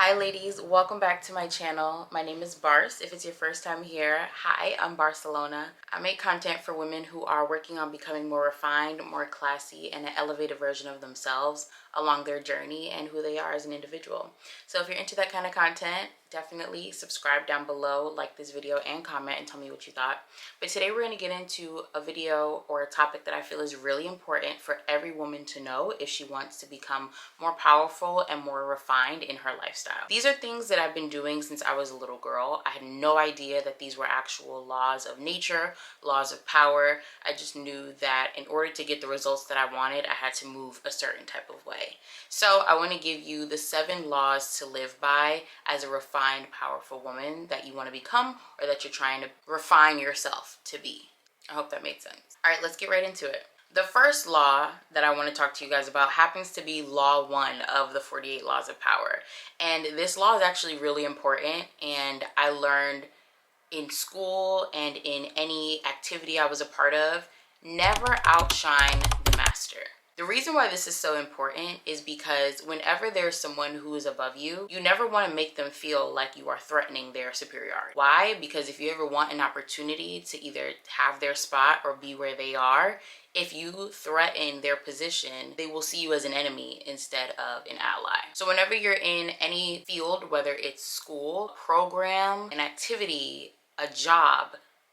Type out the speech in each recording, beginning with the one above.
Hi ladies, welcome back to my channel. My name is Bars. If it's your first time here, hi, I'm Barcelona. I make content for women who are working on becoming more refined, more classy, and an elevated version of themselves along their journey and who they are as an individual. So if you're into that kind of content, definitely subscribe down below, like this video, and comment and tell me what you thought. But today we're going to get into a video or a topic that I feel is really important for every woman to know if she wants to become more powerful and more refined in her lifestyle. These are things that I've been doing since I was a little girl. I had no idea that these were actual laws of nature, laws of power. I just knew that in order to get the results that I wanted, I had to move a certain type of way. So I want to give you the 7 laws to live by as a refined, powerful woman that you want to become or that you're trying to refine yourself to be. I hope that made sense. All right, let's get right into it. The first law that I want to talk to you guys about happens to be Law 1 of the 48 Laws of Power. And this law is actually really important, and I learned in school and in any activity I was a part of, never outshine the master. The reason why this is so important is because whenever there's someone who is above you, you never want to make them feel like you are threatening their superiority. Why? Because if you ever want an opportunity to either have their spot or be where they are, if you threaten their position, they will see you as an enemy instead of an ally. So whenever you're in any field, whether it's school, program, an activity, a job,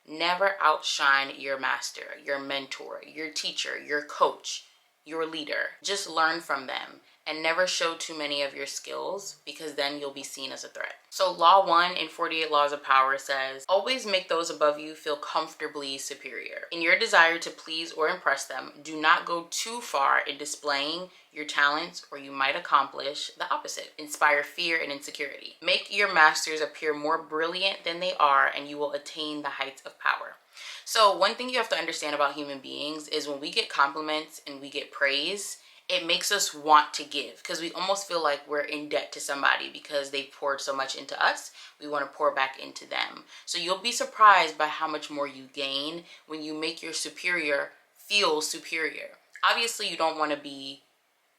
never outshine your master, your mentor, your teacher, your coach, your leader. Just learn from them and never show too many of your skills, because then you'll be seen as a threat. So Law 1 in 48 Laws of Power says, always make those above you feel comfortably superior. In your desire to please or impress them, do not go too far in displaying your talents, or you might accomplish the opposite. Inspire fear and insecurity. Make your masters appear more brilliant than they are, and you will attain the heights of power. So one thing you have to understand about human beings is when we get compliments and we get praise, it makes us want to give, because we almost feel like we're in debt to somebody because they poured so much into us. We want to pour back into them. So you'll be surprised by how much more you gain when you make your superior feel superior. Obviously, you don't want to be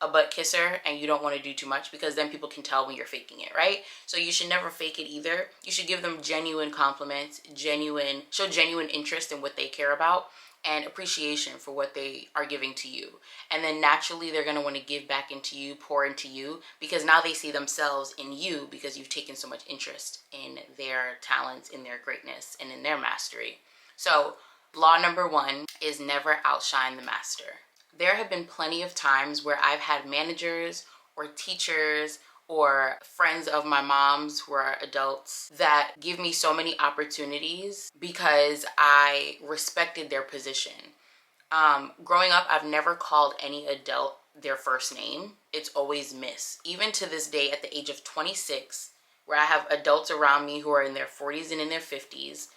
a butt kisser and you don't want to do too much, because then people can tell when you're faking it, right? So you should never fake it either. You should give them genuine compliments, show genuine interest in what they care about and appreciation for what they are giving to you. And then naturally they're going to want to give back into you, pour into you, because now they see themselves in you because you've taken so much interest in their talents, in their greatness, and in their mastery. So law number 1 is never outshine the master. There have been plenty of times where I've had managers or teachers or friends of my mom's who are adults that give me so many opportunities because I respected their position. Growing up, I've never called any adult their first name. It's always Miss. Even to this day, at the age of 26, where I have adults around me who are in their 40s and in their 50s,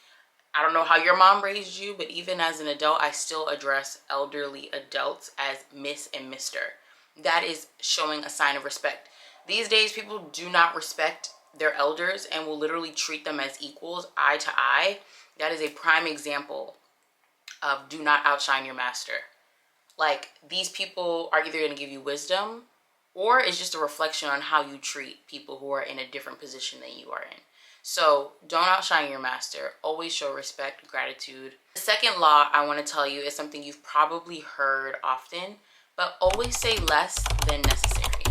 I don't know how your mom raised you, but even as an adult, I still address elderly adults as Miss and Mr. That is showing a sign of respect. These days, people do not respect their elders and will literally treat them as equals, eye to eye. That is a prime example of do not outshine your master. Like, these people are either going to give you wisdom, or it's just a reflection on how you treat people who are in a different position than you are in. So don't outshine your master. Always show respect, gratitude. The second law I want to tell you is something you've probably heard often, but always say less than necessary.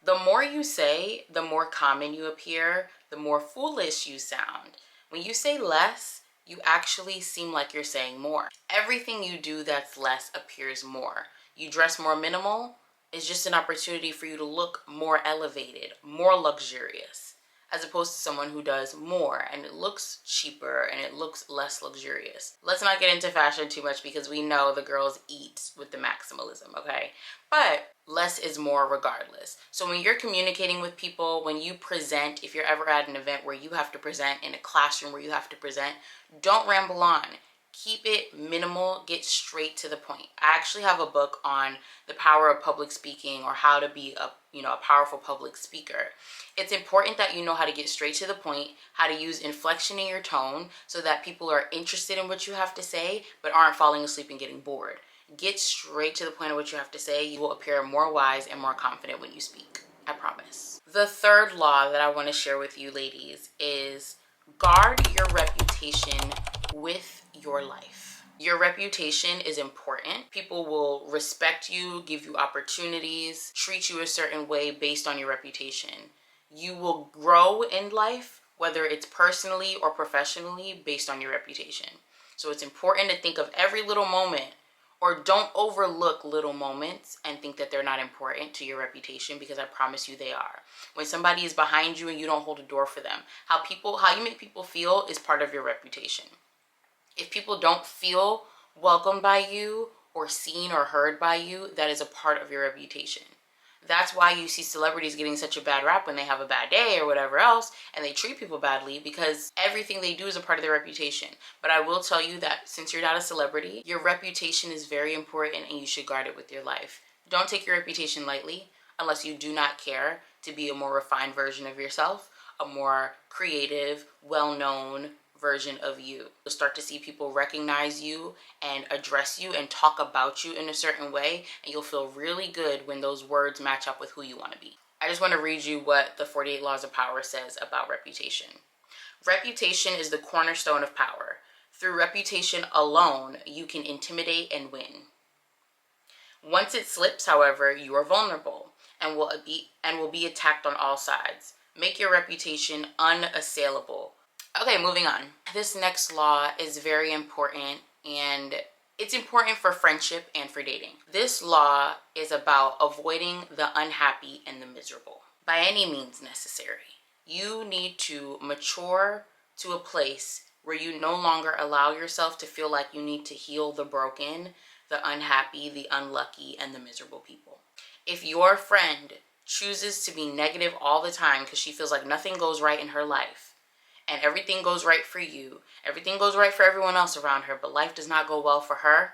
The more you say, the more common you appear, the more foolish you sound. When you say less, you actually seem like you're saying more. Everything you do that's less appears more. You dress more minimal, it's just an opportunity for you to look more elevated, more luxurious, as opposed to someone who does more and it looks cheaper and it looks less luxurious. Let's not get into fashion too much because we know the girls eat with the maximalism, okay? But less is more regardless. So when you're communicating with people, when you present, if you're ever at an event where you have to present, in a classroom where you have to present, don't ramble on. Keep it minimal, get straight to the point. I actually have a book on the power of public speaking, or how to be a powerful public speaker. It's important that you know how to get straight to the point, how to use inflection in your tone so that people are interested in what you have to say but aren't falling asleep and getting bored. Get straight to the point of what you have to say. You will appear more wise and more confident when you speak. I promise. The third law that I want to share with you ladies is guard your reputation with your life. Your reputation is important. People will respect you, give you opportunities, treat you a certain way based on your reputation. You will grow in life, whether it's personally or professionally, based on your reputation. So it's important to think of every little moment, or don't overlook little moments and think that they're not important to your reputation, because I promise you they are. When somebody is behind you and you don't hold a door for them, how you make people feel is part of your reputation. If people don't feel welcomed by you or seen or heard by you, that is a part of your reputation. That's why you see celebrities getting such a bad rap when they have a bad day or whatever else, and they treat people badly, because everything they do is a part of their reputation. But I will tell you that since you're not a celebrity, your reputation is very important and you should guard it with your life. Don't take your reputation lightly unless you do not care to be a more refined version of yourself, a more creative, well-known version of you. You'll start to see people recognize you and address you and talk about you in a certain way, and you'll feel really good when those words match up with who you want to be. I just want to read you what the 48 Laws of Power says about reputation. Reputation is the cornerstone of power. Through reputation alone, you can intimidate and win. Once it slips, however, you are vulnerable and will be attacked on all sides. Make your reputation unassailable. Okay, moving on. This next law is very important, and it's important for friendship and for dating. This law is about avoiding the unhappy and the miserable by any means necessary. You need to mature to a place where you no longer allow yourself to feel like you need to heal the broken, the unhappy, the unlucky, and the miserable people. If your friend chooses to be negative all the time because she feels like nothing goes right in her life, and everything goes right for you, everything goes right for everyone else around her, but life does not go well for her,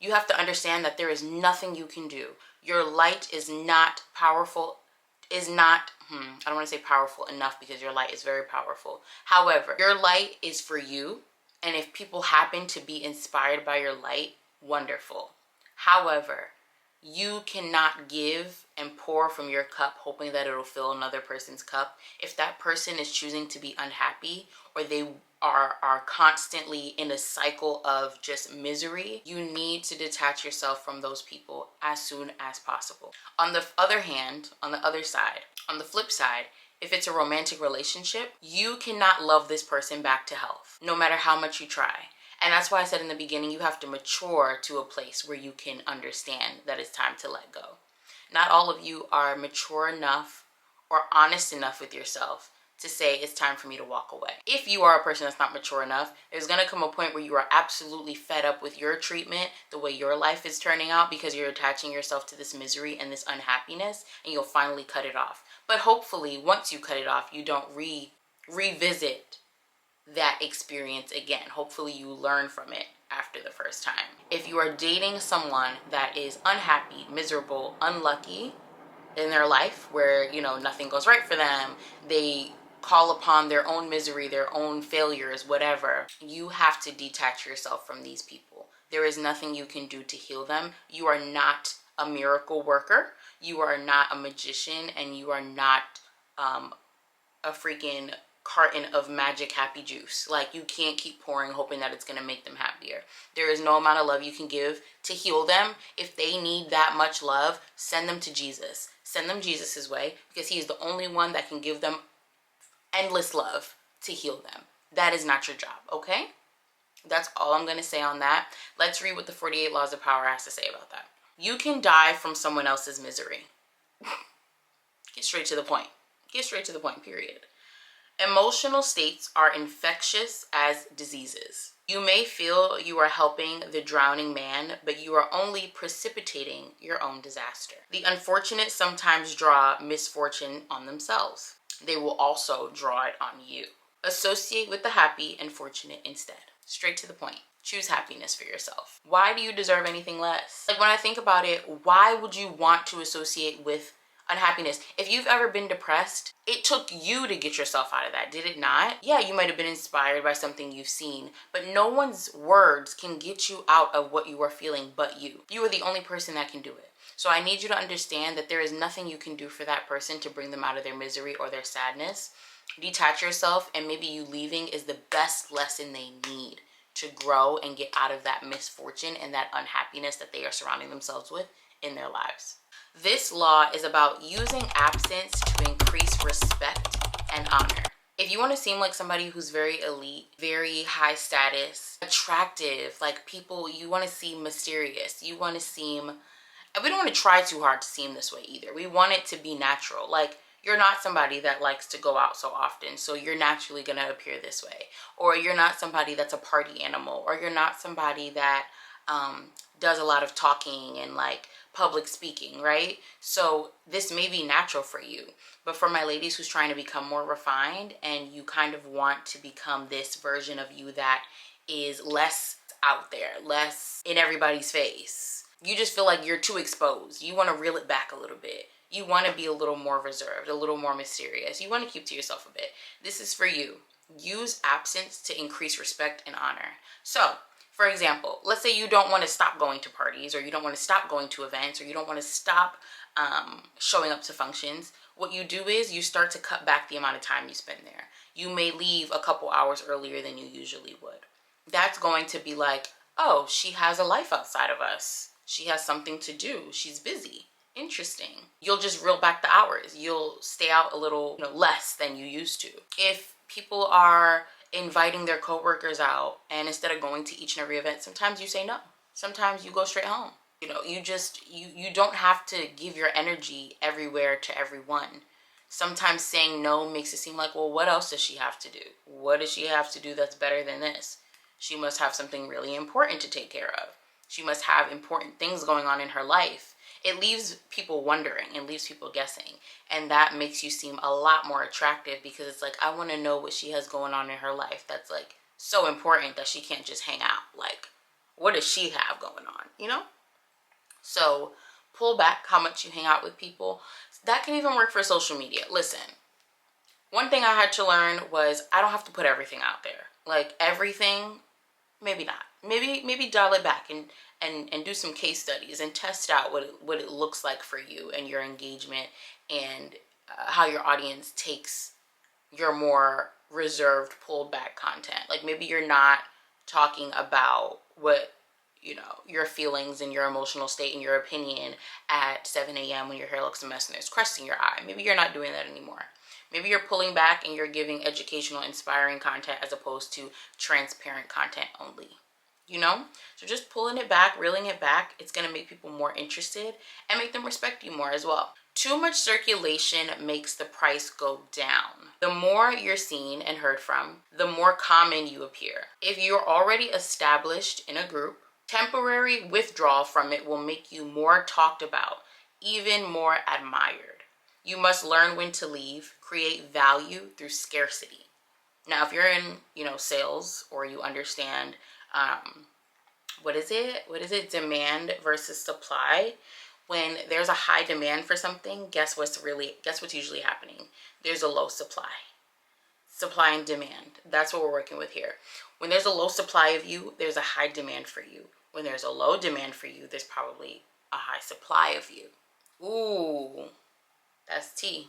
you have to understand that there is nothing you can do. Your light is not powerful, I don't want to say powerful enough, because your light is very powerful. However, your light is for you, and if people happen to be inspired by your light, wonderful. However, you cannot give and pour from your cup hoping that it'll fill another person's cup. If that person is choosing to be unhappy, or they are constantly in a cycle of just misery, you need to detach yourself from those people as soon as possible. On the other hand, on the flip side, if it's a romantic relationship, you cannot love this person back to health, no matter how much you try. And that's why I said in the beginning, you have to mature to a place where you can understand that it's time to let go. Not all of you are mature enough or honest enough with yourself to say it's time for me to walk away. If you are a person that's not mature enough, there's gonna come a point where you are absolutely fed up with your treatment, the way your life is turning out, because you're attaching yourself to this misery and this unhappiness, and you'll finally cut it off. But hopefully, once you cut it off, you don't revisit that experience again. Hopefully you learn from it after the first time. If you are dating someone that is unhappy, miserable, unlucky in their life, where nothing goes right for them, they call upon their own misery, their own failures, whatever, you have to detach yourself from these people. There is nothing you can do to heal them. You are not a miracle worker, you are not a magician, and you are not a freaking carton of magic happy juice. Like, you can't keep pouring hoping that it's going to make them happier. There is no amount of love you can give to heal them. If they need that much love, send them to Jesus. Send them Jesus's way, because he is the only one that can give them endless love to heal them. That is not your job, okay? That's all I'm going to say on that. Let's read what the 48 Laws of Power has to say about that. You can die from someone else's misery. Get straight to the point. Get straight to the point, period. Emotional states are infectious as diseases. You may feel you are helping the drowning man, but you are only precipitating your own disaster. The unfortunate sometimes draw misfortune on themselves. They will also draw it on you. Associate with the happy and fortunate instead. Straight to the point. Choose happiness for yourself. Why do you deserve anything less? Like, when I think about it, why would you want to associate with unhappiness? If you've ever been depressed, it took you to get yourself out of that, did it not? Yeah, you might have been inspired by something you've seen, but no one's words can get you out of what you are feeling but you. You are the only person that can do it. So I need you to understand that there is nothing you can do for that person to bring them out of their misery or their sadness. Detach yourself, and maybe you leaving is the best lesson they need to grow and get out of that misfortune and that unhappiness that they are surrounding themselves with in their lives. This law is about using absence to increase respect and honor. If you want to seem like somebody who's very elite, very high status, attractive, like people, you want to seem mysterious, you want to seem, and we don't want to try too hard to seem this way either. We want it to be natural. Like, you're not somebody that likes to go out so often, so you're naturally going to appear this way. Or you're not somebody that's a party animal. Or you're not somebody that does a lot of talking and like public speaking, right? So this may be natural for you. But for my ladies who's trying to become more refined and you kind of want to become this version of you that is less out there, less in everybody's face, you just feel like you're too exposed. You want to reel it back a little bit. You want to be a little more reserved, a little more mysterious. You want to keep to yourself a bit. This is for you. Use absence to increase respect and honor. So, for example, let's say you don't want to stop going to parties, or you don't want to stop going to events, or you don't want to stop showing up to functions. What you do is you start to cut back the amount of time you spend there. You may leave a couple hours earlier than you usually would. That's going to be like, oh, she has a life outside of us. She has something to do. She's busy. Interesting. You'll just reel back the hours. You'll stay out a little, less than you used to. If people are inviting their coworkers out, and instead of going to each and every event, sometimes you say no. Sometimes you go straight home. You don't have to give your energy everywhere to everyone. Sometimes saying no makes it seem like, well, what else does she have to do? What does she have to do that's better than this? She must have something really important to take care of. She must have important things going on in her life. It leaves people wondering and leaves people guessing. And that makes you seem a lot more attractive, because it's like, I want to know what she has going on in her life that's like so important that she can't just hang out. Like, what does she have going on, So pull back how much you hang out with people. That can even work for social media. Listen, one thing I had to learn was I don't have to put everything out there. Like, everything, maybe not. Maybe dial it back and do some case studies and test out what it looks like for you and your engagement, and how your audience takes your more reserved, pulled back content. Like, maybe you're not talking about what your feelings and your emotional state and your opinion at 7 a.m. when your hair looks a mess and there's crust in your eye. Maybe you're not doing that anymore. Maybe you're pulling back and you're giving educational, inspiring content as opposed to transparent content only. So just pulling it back, reeling it back, it's going to make people more interested and make them respect you more as well. Too much circulation makes the price go down. The more you're seen and heard from, the more common you appear. If you're already established in a group, temporary withdrawal from it will make you more talked about, even more admired. You must learn when to leave, create value through scarcity. Now, if you're in, sales, or you understand, what is it? Demand versus supply. When there's a high demand for something, guess what's usually happening? There's a low supply. Supply and demand. That's what we're working with here. When there's a low supply of you, there's a high demand for you. When there's a low demand for you, there's probably a high supply of you. Ooh, that's tea.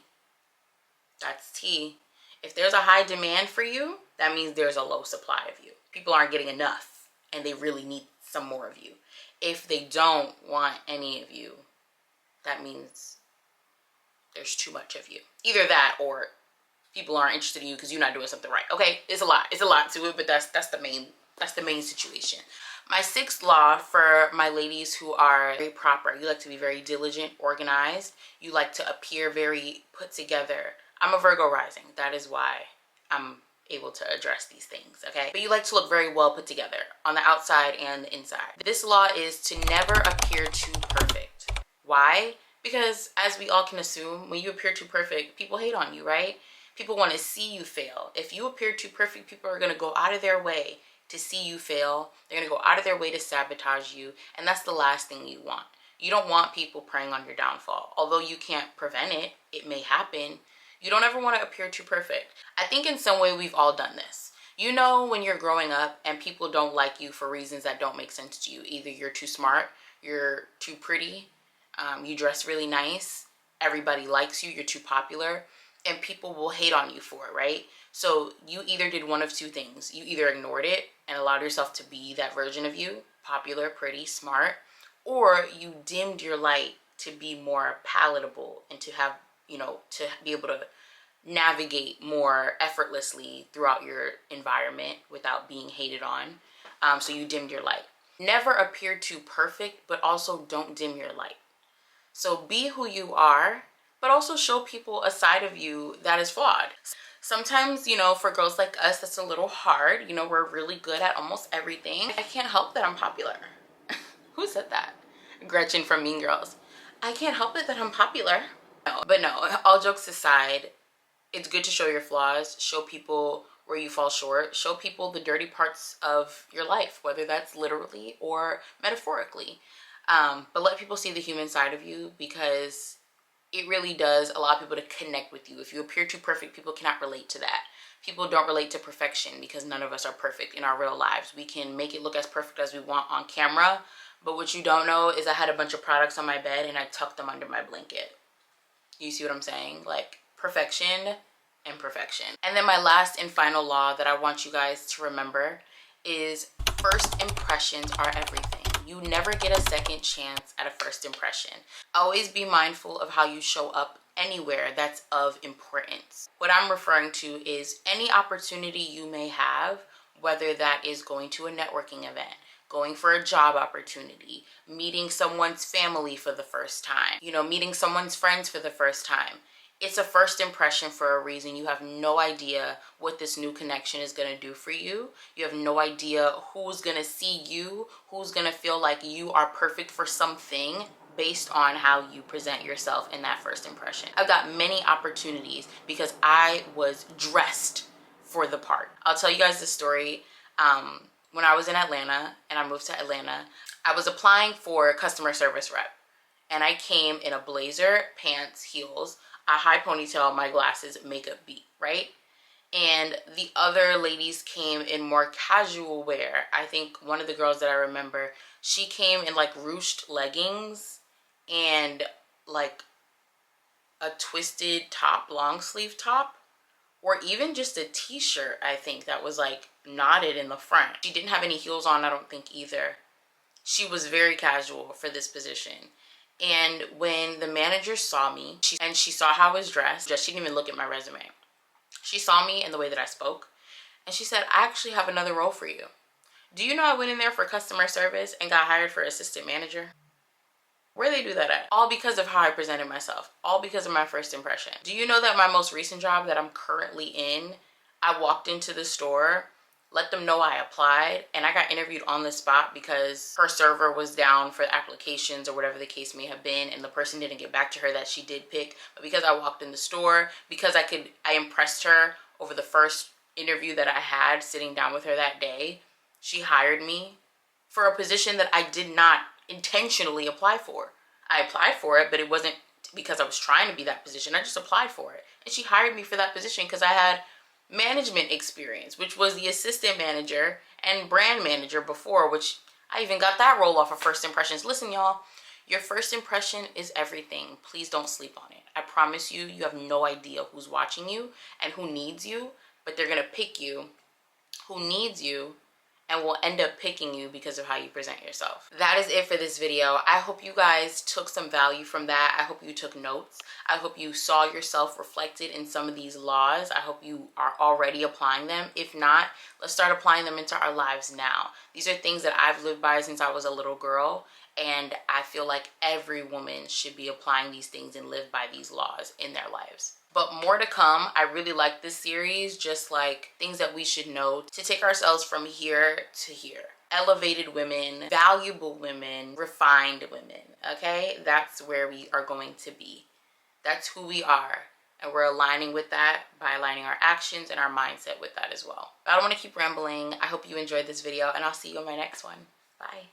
That's tea. If there's a high demand for you, that means there's a low supply of you. People aren't getting enough, and they really need some more of you. If they don't want any of you, that means there's too much of you. Either that, or people aren't interested in you because you're not doing something right. Okay, it's a lot to it, but that's the main situation. My sixth law for my ladies who are very proper: you like to be very diligent, organized. You like to appear very put together. I'm a Virgo rising. That is why I'm able to address these things, okay? But you like to look very well put together on the outside and the inside. This law is to never appear too perfect. Why? Because, as we all can assume, when you appear too perfect, people hate on you, right? People want to see you fail. If you appear too perfect, people are going to go out of their way to see you fail. They're going to go out of their way to sabotage you, and that's the last thing you want. You don't want people preying on your downfall. Although you can't prevent it, it may happen. You don't ever want to appear too perfect. I think in some way we've all done this. When you're growing up and people don't like you for reasons that don't make sense to you. Either you're too smart, you're too pretty, You dress really nice, everybody likes you, you're too popular, and people will hate on you for it, right? So you either did one of two things. You either ignored it and allowed yourself to be that version of you, popular, pretty, smart, or you dimmed your light to be more palatable and to have, to be able to navigate more effortlessly throughout your environment without being hated on. So you dimmed your light. Never appear too perfect, but also don't dim your light. So be who you are, but also show people a side of you that is flawed. Sometimes, for girls like us, that's a little hard. We're really good at almost everything. I can't help that I'm popular. Who said that? Gretchen from Mean Girls. I can't help it that I'm popular. No, but no, all jokes aside, it's good to show your flaws, show people where you fall short, show people the dirty parts of your life, whether that's literally or metaphorically. But let people see the human side of you, because it really does allow people to connect with you. If you appear too perfect, people cannot relate to that. People don't relate to perfection because none of us are perfect in our real lives. We can make it look as perfect as we want on camera, but what you don't know is I had a bunch of products on my bed and I tucked them under my blanket. You see what I'm saying? Like, perfection and perfection. And then my last and final law that I want you guys to remember is first impressions are everything. You never get a second chance at a first impression. Always be mindful of how you show up anywhere that's of importance. What I'm referring to is any opportunity you may have, whether that is going to a networking event, going for a job opportunity, meeting someone's family for the first time, meeting someone's friends for the first time. It's a first impression for a reason. You have no idea what this new connection is going to do for you. You have no idea who's going to see you, who's going to feel like you are perfect for something based on how you present yourself in that first impression. I've got many opportunities because I was dressed for the part. I'll tell you guys this story. When I was in Atlanta and I moved to Atlanta, I was applying for customer service rep. And I came in a blazer, pants, heels, a high ponytail, my glasses, makeup beat, right? And the other ladies came in more casual wear. I think one of the girls that I remember, she came in like ruched leggings and like a twisted top, long sleeve top, or even just a t-shirt, I think, that was like knotted in the front. She didn't have any heels on, I don't think, either. She was very casual for this position. And when the manager saw me, she saw how I was dressed, she didn't even look at my resume. She saw me and the way that I spoke, and she said, I actually have another role for you. Do you know I went in there for customer service and got hired for assistant manager? Where they do that at? All because of how I presented myself. All because of my first impression. Do you know that my most recent job that I'm currently in, I walked into the store, let them know I applied, and I got interviewed on the spot because her server was down for applications or whatever the case may have been, and the person didn't get back to her that she did pick. But because I walked in the store, because I impressed her over the first interview that I had sitting down with her that day, she hired me for a position that I did not intentionally apply for. I applied for it, but it wasn't because I was trying to be that position. I just applied for it. And she hired me for that position because I had management experience, which was the assistant manager and brand manager before, which I even got that role off of first impressions. Listen, y'all, your first impression is everything. Please don't sleep on it. I promise you, you have no idea who's watching you and who needs you, but they're going to pick you who needs you and will end up picking you because of how you present yourself. That is it for this video. I hope you guys took some value from that. I hope you took notes. I hope you saw yourself reflected in some of these laws. I hope you are already applying them. If not, let's start applying them into our lives now. These are things that I've lived by since I was a little girl, and I feel like every woman should be applying these things and live by these laws in their lives. But more to come. I really like this series, just like things that we should know to take ourselves from here to here. Elevated women, valuable women, refined women, okay? That's where we are going to be. That's who we are. And we're aligning with that by aligning our actions and our mindset with that as well. But I don't want to keep rambling. I hope you enjoyed this video, and I'll see you in my next one. Bye.